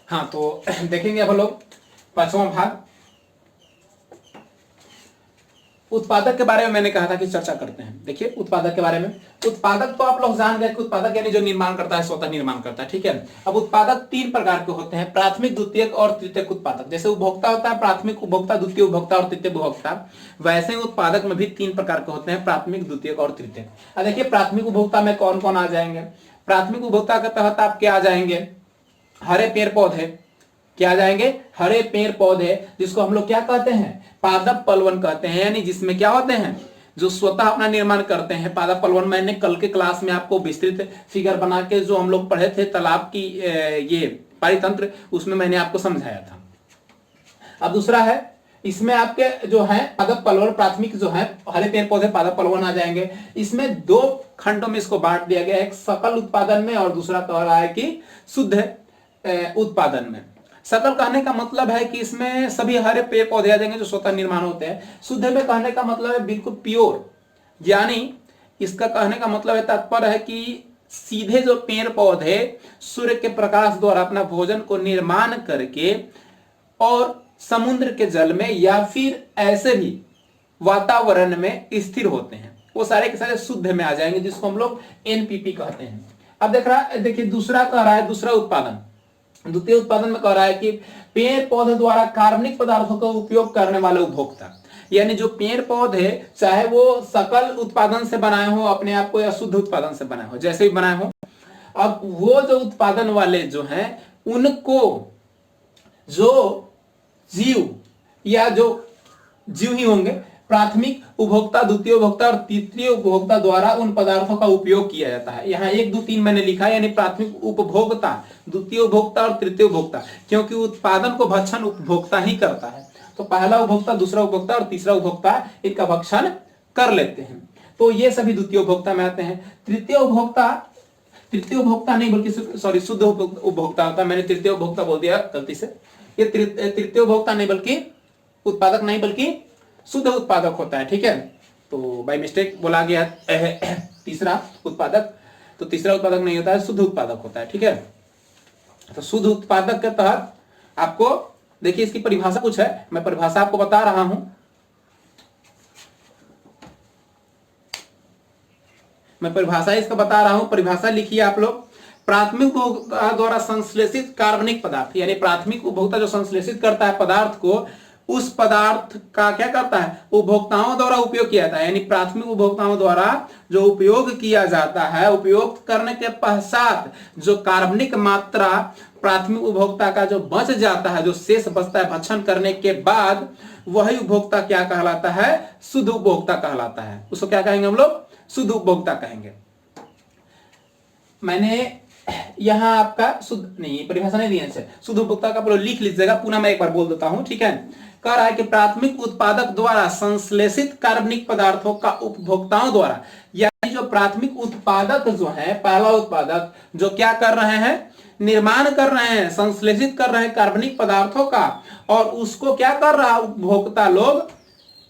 हाँ, तो देखेंगे अब हम लोग पांचवा भाग उत्पादक के बारे में। मैंने कहा था कि चर्चा करते हैं। देखिए उत्पादक के बारे में, उत्पादक तो आप लोग जान गए कि उत्पादक यानी जो निर्माण करता है, स्वतः निर्माण करता है, ठीक है। अब उत्पादक तीन प्रकार के होते हैं, प्राथमिक, द्वितीयक और तृतीयक उत्पादक। जैसे उपभोक्ता होता है प्राथमिक उपभोक्ता, द्वितीय उपभोक्ता और तृतीय उपभोक्ता, वैसे ही उत्पादक में भी तीन प्रकार के होते हैं, प्राथमिक, द्वितीयक और तृतीयक। अब देखिए प्राथमिक उपभोक्ता में कौन कौन आ जाएंगे। प्राथमिक उपभोक्ता के तहत आप क्या आ जाएंगे, हरे पेड़ पौधे, क्या आ जाएंगे, हरे पेड़ पौधे, जिसको हम लोग क्या कहते हैं, पादप पलवन कहते हैं। यानी जिसमें क्या होते हैं, जो स्वतः अपना निर्माण करते हैं। पादप पलवन मैंने कल के क्लास में आपको विस्तृत फिगर बना के जो हम लोग पढ़े थे तालाब की ये पारितंत्र, उसमें मैंने आपको समझाया था। अब दूसरा है, इसमें आपके जो है पादप पलवन, प्राथमिक जो है हरे पेड़ पौधे पादप पलवन आ जाएंगे। इसमें दो खंडों में इसको बांट दिया गया है, एक सकल उत्पादन में और दूसरा कह रहा है कि शुद्ध उत्पादन में। सकल कहने का मतलब है कि इसमें सभी हरे पेड़ पौधे आ जाएंगे जो स्वतः निर्माण होते हैं। शुद्ध में कहने का मतलब है बिल्कुल प्योर, यानी इसका कहने का मतलब है, तात्पर्य है कि सीधे जो पेड़ पौधे सूर्य के प्रकाश द्वारा अपना भोजन को निर्माण करके और समुद्र के जल में या फिर ऐसे भी वातावरण में स्थिर होते हैं, वो सारे के सारे शुद्ध में आ जाएंगे, जिसको हम लोग एनपीपी कहते हैं। अब देखिए दूसरा कह रहा है, दूसरा उत्पादन, द्वितीय उत्पादन में कह रहा है कि पेड़ पौधे द्वारा कार्बनिक पदार्थों का उपयोग करने वाले उपभोक्ता। यानी जो पेड़ पौधे चाहे वो सकल उत्पादन से बनाए हो अपने आप को, या शुद्ध उत्पादन से बनाए हो, जैसे भी बनाए हो, अब वो जो उत्पादन वाले जो हैं उनको जो जीव या जो जीव ही होंगे, प्राथमिक उपभोक्ता, द्वितीय उपभोक्ता और तृतीय उपभोक्ता द्वारा उन पदार्थों का उपयोग किया जाता है। यहाँ 1 2 3 मैंने लिखा है, यानी प्राथमिक उपभोक्ता, द्वितीय उपभोक्ता और तृतीय उपभोक्ता, क्योंकि उत्पादन को भक्षण उपभोक्ता ही करता है। तो पहला उपभोक्ता, दूसरा उपभोक्ता और तीसरा उपभोक्ता इनका भक्षण कर लेते हैं, तो ये सभी द्वितीय उपभोक्ता में आते हैं। तृतीय उपभोक्ता नहीं बल्कि सॉरी शुद्ध उपभोक्ता होता है, मैंने तृतीय उपभोक्ता बोल दिया गलती से। ये तृतीय उपभोक्ता नहीं बल्कि उत्पादक नहीं बल्कि शुद्ध उत्पादक होता है, ठीक है। तो बाय मिस्टेक बोला गया तीसरा उत्पादक, तो तीसरा उत्पादक नहीं होता है, शुद्ध उत्पादक होता है, ठीक है। तो शुद्ध उत्पादक के तहत आपको देखिए इसकी परिभाषा कुछ है, मैं परिभाषा आपको बता रहा हूं। मैं परिभाषा इसका बता रहा हूं, परिभाषा लिखिए आप लोग। प्राथमिक उपभोक्ता द्वारा संश्लेषित कार्बनिक पदार्थ, यानी प्राथमिक उपभोक्ता जो संश्लेषित करता है पदार्थ को, उस पदार्थ का क्या करता है, उपभोक्ताओं द्वारा उपयोग किया जाता है। यानी प्राथमिक उपभोक्ताओं द्वारा जो उपयोग किया जाता है, उपयोग करने के पश्चात जो कार्बनिक मात्रा प्राथमिक उपभोक्ता का जो बच जाता है, जो शेष बचता है भक्षण करने के बाद, वही उपभोक्ता क्या कहलाता है, शुद्ध उपभोक्ता कहलाता है। उसको क्या कहेंगे हम लोग, शुद्ध उपभोक्ता कहेंगे। मैंने यहां आपका शुद्ध नहीं, परिभाषा नहीं दी है, शुद्ध उपभोक्ता का पूरा लिख लीजिएगा, पुनः मैं एक बार बोल देता हूं, ठीक है। कह रहा है कि प्राथमिक उत्पादक द्वारा संश्लेषित कार्बनिक पदार्थों का उपभोक्ताओं द्वारा, यानी जो प्राथमिक उत्पादक जो है, पहला उत्पादक जो क्या कर रहे हैं, निर्माण कर रहे हैं, संश्लेषित कर रहे हैं कार्बनिक पदार्थों का, और उसको क्या कर रहा है उपभोक्ता लोग,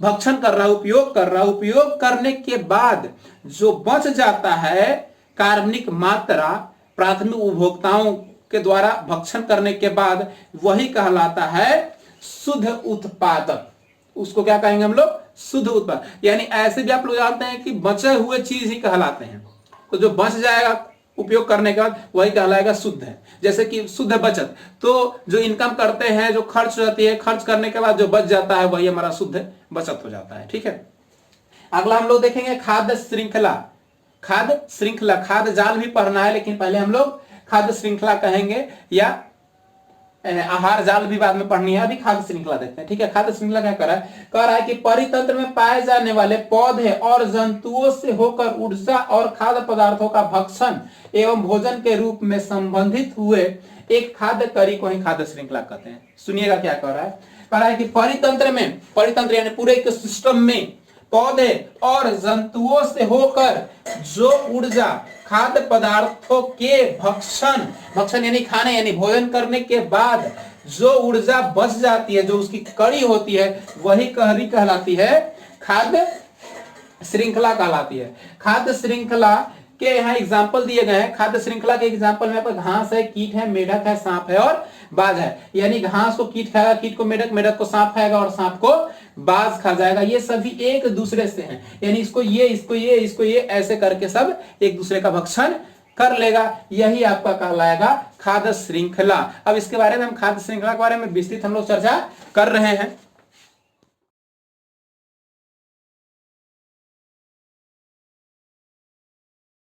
भक्षण कर रहा है, उपयोग कर रहा है। उपयोग करने के बाद जो बच जाता है कार्बनिक मात्रा प्राथमिक उपभोक्ताओं के द्वारा भक्षण करने के बाद, वही कहलाता है शुद्ध उत्पादक। उसको क्या कहेंगे हम लोग, शुद्ध उत्पादक। यानी ऐसे भी आप लोग जानते हैं कि बचे हुए चीज ही कहलाते हैं, तो जो बच जाएगा उपयोग करने के बाद वही कहलाएगा शुद्ध है। जैसे कि शुद्ध बचत, तो जो इनकम करते हैं, जो खर्च रहती है, खर्च करने के बाद जो बच जाता है वही हमारा शुद्ध बचत हो जाता है, ठीक है। अगला हम लोग देखेंगे खाद्य श्रृंखला। खाद्य श्रृंखला, खाद्य जाल भी पढ़ना है, लेकिन पहले हम लोग खाद्य श्रृंखला कहेंगे, या आहार जाल भी बाद में पढ़नी है, अभी खाद्य श्रृंखला देखते हैं, ठीक है। खाद्य श्रृंखला क्या कह रहा है कि परितंत्र में पाए जाने वाले पौधे और जंतुओं से होकर ऊर्जा और खाद्य पदार्थों का भक्षण एवं भोजन के रूप में संबंधित हुए एक खाद्य कड़ी को ही खाद्य श्रृंखला कहते हैं। सुनिएगा क्या कह रहा है कि परितंत्र में, परितंत्र यानी पूरे एक सिस्टम में पौधे और जंतुओं से होकर जो ऊर्जा खाद्य पदार्थों के भक्षण यानी खाने यानी भोजन करने के बाद जो ऊर्जा बच जाती है, जो उसकी कड़ी होती है, वही कड़ी कहलाती है, खाद्य श्रृंखला कहलाती है। खाद्य श्रृंखला के यहाँ एग्जाम्पल दिए गए हैं। खाद्य श्रृंखला के एग्जाम्पल में घास है, कीट है, मेढक है, सांप है और बाज है, यानी घास को कीट खाएगा, कीट को मेढक, मेढक को सांप खाएगा और सांप को बाज खा जाएगा। ये सभी एक दूसरे से हैं, यानी इसको ये ऐसे करके सब एक दूसरे का भक्षण कर लेगा। यही आपका कहलाएगा खाद्य श्रृंखला। अब इसके बारे में हम खाद्य श्रृंखला के बारे में विस्तृत हम लोग चर्चा कर रहे हैं।